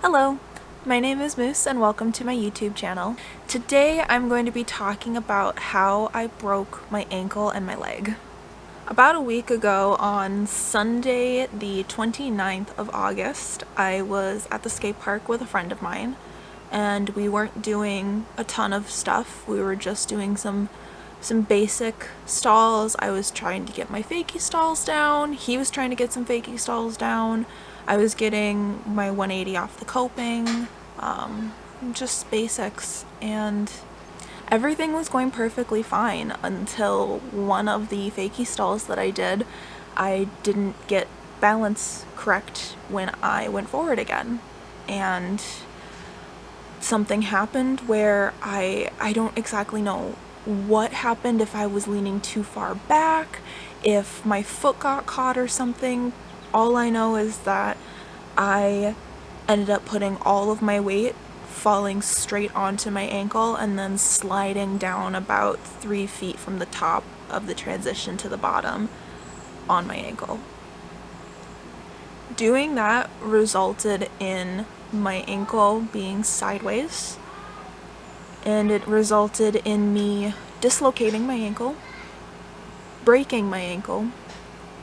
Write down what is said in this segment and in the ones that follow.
Hello, my name is Moose and welcome to my YouTube channel. Today I'm going to be talking about how I broke my ankle and my leg. About a week ago on Sunday the 29th of August, I was at the skate park with a friend of mine and we weren't doing a ton of stuff. We were just doing some basic stalls. I was trying to get my fakie stalls down. He was trying to get some fakie stalls down. I was getting my 180 off the coping, just basics, and everything was going perfectly fine until one of the fakie stalls that I did, I didn't get balance correct when I went forward again, and something happened where I don't exactly know what happened, if I was leaning too far back, if my foot got caught or something. All I know is that I ended up putting all of my weight falling straight onto my ankle and then sliding down about 3 feet from the top of the transition to the bottom on my ankle. Doing that resulted in my ankle being sideways, and it resulted in me dislocating my ankle, breaking my ankle,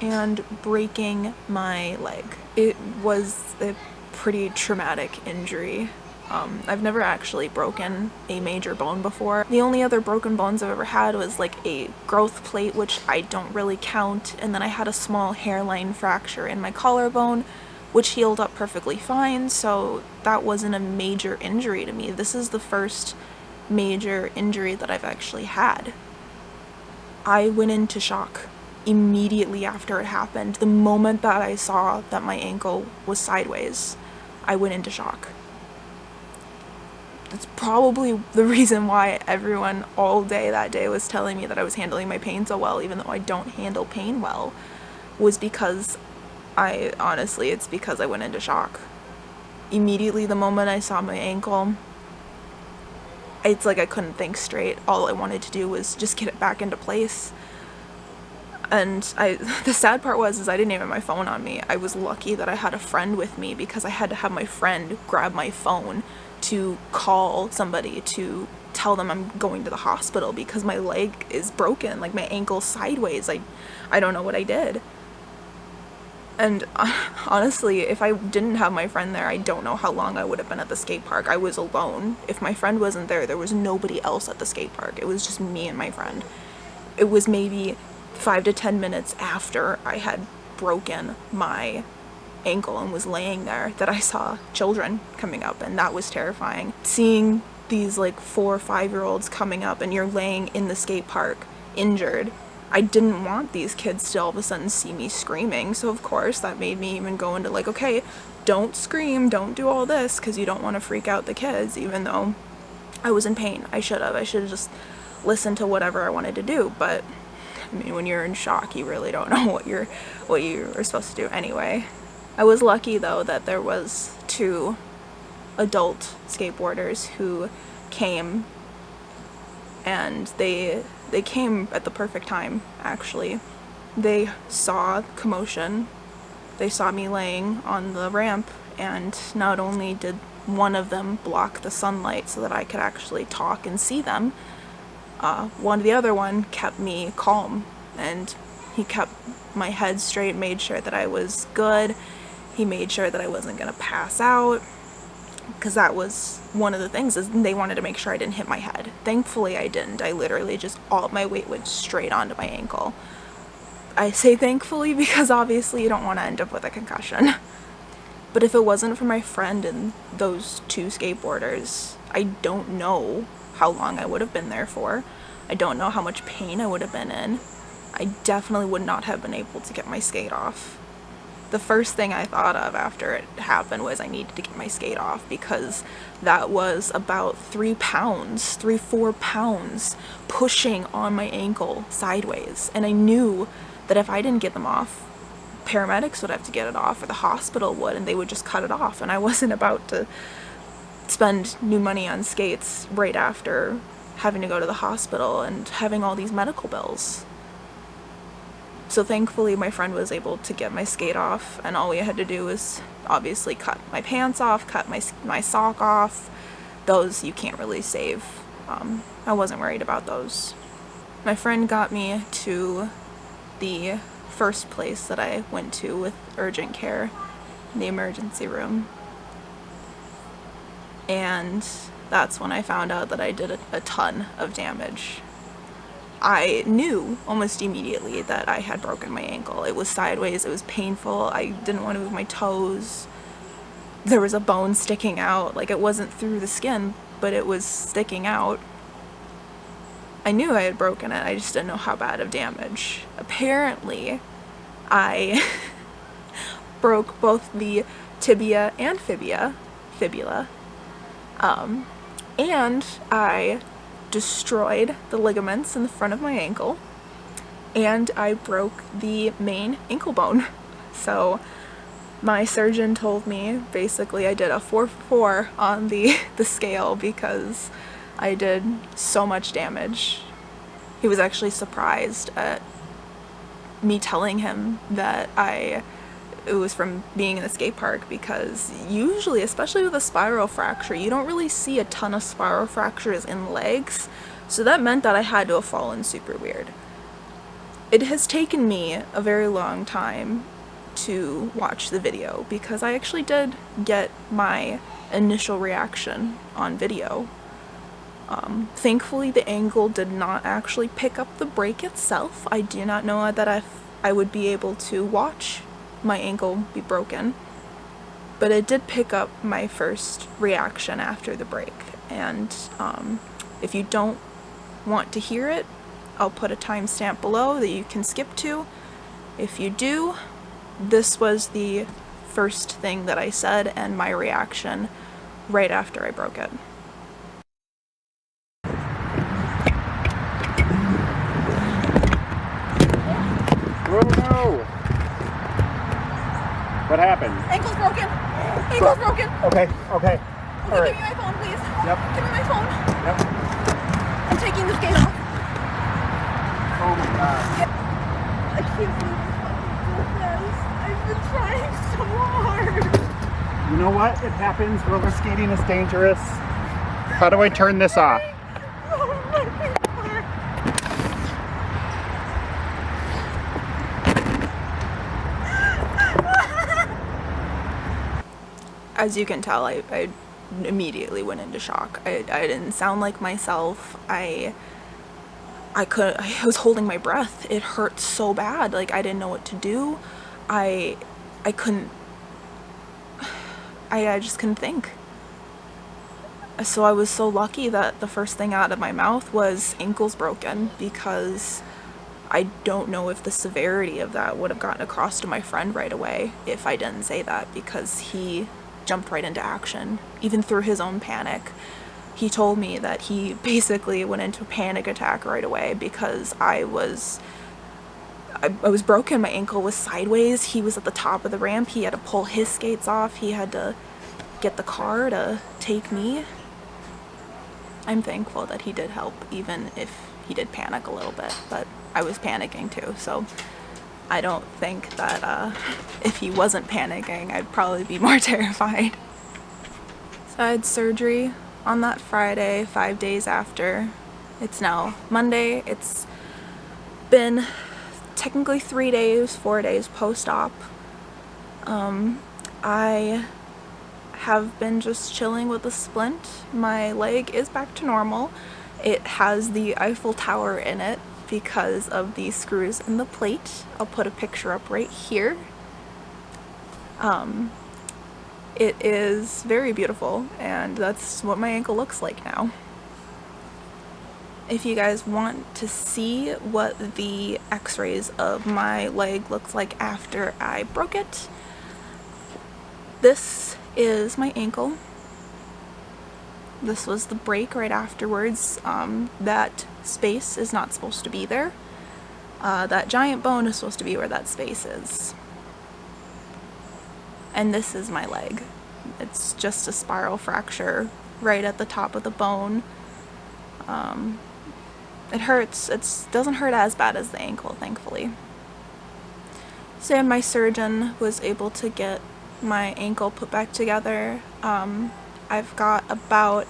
and breaking my leg. It was a pretty traumatic injury. I've never actually broken a major bone before. The only other broken bones I've ever had was like a growth plate, which I don't really count, and then I had a small hairline fracture in my collarbone, which healed up perfectly fine, so that wasn't a major injury to me. This is the first major injury that I've actually had. I went into shock immediately after it happened. The moment that I saw that my ankle was sideways, I went into shock. It's probably the reason why everyone all day that day was telling me that I was handling my pain so well, even though I don't handle pain well, was because it's because I went into shock. Immediately the moment I saw my ankle, it's like I couldn't think straight. All I wanted to do was just get it back into place. And the sad part was I didn't even have my phone on me. I was lucky that I had a friend with me, because I had to have my friend grab my phone to call somebody to tell them I'm going to the hospital because my leg is broken, like my ankle's sideways. I don't know what I did. And honestly, if I didn't have my friend there, I don't know how long I would have been at the skate park. I was alone. If my friend wasn't there, there was nobody else at the skate park. It was just me and my friend. It was maybe 5 to 10 minutes after I had broken my ankle and was laying there that I saw children coming up, and that was terrifying. Seeing these like 4 or 5-year-olds coming up and you're laying in the skate park injured, I didn't want these kids to all of a sudden see me screaming, so of course that made me even go into like, okay, don't scream, don't do all this, because you don't want to freak out the kids, even though I was in pain. I should have just listened to whatever I wanted to do, but I mean, when you're in shock, you really don't know what you were supposed to do anyway. I was lucky though that there was 2 adult skateboarders who came, and they came at the perfect time, actually. They saw commotion, they saw me laying on the ramp, and not only did one of them block the sunlight so that I could actually talk and see them, the other one kept me calm, and he kept my head straight, made sure that I was good. He made sure that I wasn't gonna pass out, because that was one of the things, is they wanted to make sure I didn't hit my head. Thankfully I didn't. I literally just, all my weight went straight onto my ankle. I say thankfully because obviously you don't want to end up with a concussion. But if it wasn't for my friend and those 2 skateboarders, I don't know how long I would have been there for. I don't know how much pain I would have been in. I definitely would not have been able to get my skate off. The first thing I thought of after it happened was I needed to get my skate off, because that was about 4 pounds pushing on my ankle sideways. And I knew that if I didn't get them off, paramedics would have to get it off, or the hospital would, and they would just cut it off. And I wasn't about to spend new money on skates right after having to go to the hospital and having all these medical bills. So thankfully my friend was able to get my skate off, and all we had to do was obviously cut my pants off, cut my sock off. Those you can't really save. I wasn't worried about those. My friend got me to the first place that I went to with urgent care, the emergency room. And that's when I found out that I did a ton of damage. I knew almost immediately that I had broken my ankle. It was sideways, it was painful, I didn't want to move my toes. There was a bone sticking out, like it wasn't through the skin, but it was sticking out. I knew I had broken it, I just didn't know how bad of damage. Apparently, I broke both the tibia and fibula, and I destroyed the ligaments in the front of my ankle, and I broke the main ankle bone. So my surgeon told me basically I did a 4-4 on the scale because I did so much damage. He was actually surprised at me telling him that it was from being in the skate park, because usually, especially with a spiral fracture, you don't really see a ton of spiral fractures in legs, so that meant that I had to have fallen super weird. It has taken me a very long time to watch the video because I actually did get my initial reaction on video. Thankfully the ankle did not actually pick up the break itself. I do not know that I would be able to watch my ankle be broken, but it did pick up my first reaction after the break. And if you don't want to hear it, I'll put a timestamp below that you can skip to. If you do, this was the first thing that I said and my reaction right after I broke it. Oh no! What happened? Ankle's broken! Ankle's broken! Okay. Okay, All right. give me my phone, please. Yep. Give me my phone. Yep. I'm taking the skate off. Oh my god. I can't believe this. I've been trying so hard. You know what? It happens. Roller skating is dangerous. How do I turn this off? As you can tell, I immediately went into shock. I didn't sound like myself. I was holding my breath. It hurt so bad. Like, I didn't know what to do. I just couldn't think. So I was so lucky that the first thing out of my mouth was ankle's broken, because I don't know if the severity of that would have gotten across to my friend right away if I didn't say that, because he jumped right into action, even through his own panic. He told me that he basically went into a panic attack right away because I was broken. My ankle was sideways. He was at the top of the ramp. He had to pull his skates off. He had to get the car to take me. I'm thankful that he did help, even if he did panic a little bit, but I was panicking too, so I don't think that if he wasn't panicking, I'd probably be more terrified. So I had surgery on that Friday, 5 days after. It's now Monday. It's been technically 3 days, 4 days post-op. I have been just chilling with a splint. My leg is back to normal. It has the Eiffel Tower in it because of the screws in the plate. I'll put a picture up right here. It is very beautiful, and that's what my ankle looks like now. If you guys want to see what the x-rays of my leg looks like after I broke it, this is my ankle. This was the break right afterwards. That space is not supposed to be there. That giant bone is supposed to be where that space is. And this is my leg. It's just a spiral fracture right at the top of the bone. It hurts. It doesn't hurt as bad as the ankle, thankfully. yesterday my surgeon was able to get my ankle put back together. I've got about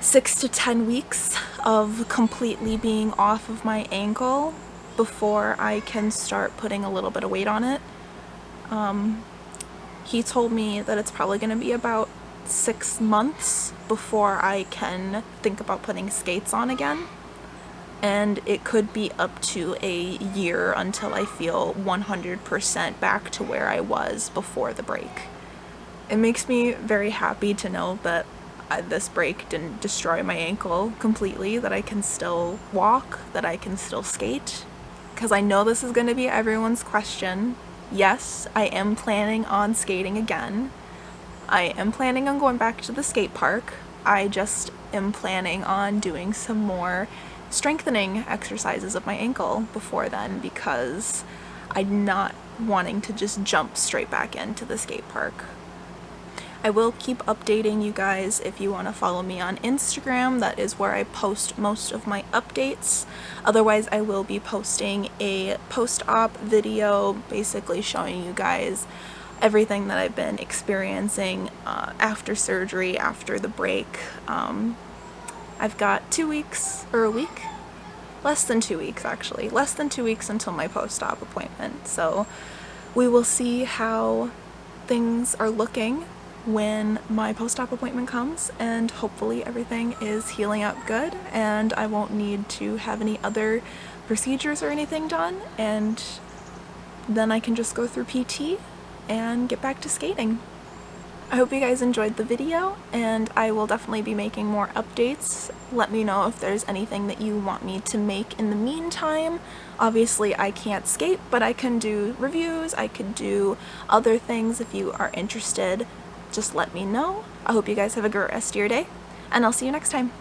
6 to 10 weeks of completely being off of my ankle before I can start putting a little bit of weight on it. He told me that it's probably going to be about 6 months before I can think about putting skates on again. And it could be up to a year until I feel 100% back to where I was before the break. It makes me very happy to know that this break didn't destroy my ankle completely, that I can still walk, that I can still skate. Because I know this is going to be everyone's question. Yes, I am planning on skating again. I am planning on going back to the skate park. I just am planning on doing some more strengthening exercises of my ankle before then, because I'm not wanting to just jump straight back into the skate park. I will keep updating you guys. If you want to follow me on Instagram, that is where I post most of my updates. Otherwise, I will be posting a post-op video basically showing you guys everything that I've been experiencing after surgery, after the break. I've got 2 weeks, or a week? Less than 2 weeks, actually. Less than 2 weeks until my post-op appointment. So we will see how things are looking when my post-op appointment comes, and hopefully everything is healing up good and I won't need to have any other procedures or anything done, and then I can just go through PT and get back to skating. I hope you guys enjoyed the video, and I will definitely be making more updates. Let me know if there's anything that you want me to make in the meantime. Obviously I can't skate, but I can do reviews, I could do other things. If you are interested, just let me know. I hope you guys have a great rest of your day, and I'll see you next time.